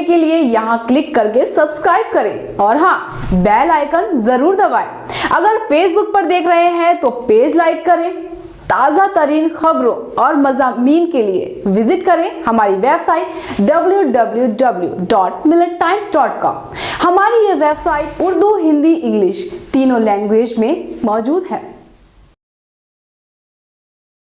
के लिए यहाँ क्लिक करके सब्सक्राइब करें और हाँ, बेल आइकन जरूर दबाएं। अगर फेसबुक पर देख रहे हैं तो पेज लाइक करें। ताज़ा तरीन खबरों और मज़ामीन के लिए विजिट करें हमारी वेबसाइट www.millettimes.com। हमारी ये वेबसाइट उर्दू, हिंदी, इंग्लिश तीनों लैंग्वेज में मौजूद है।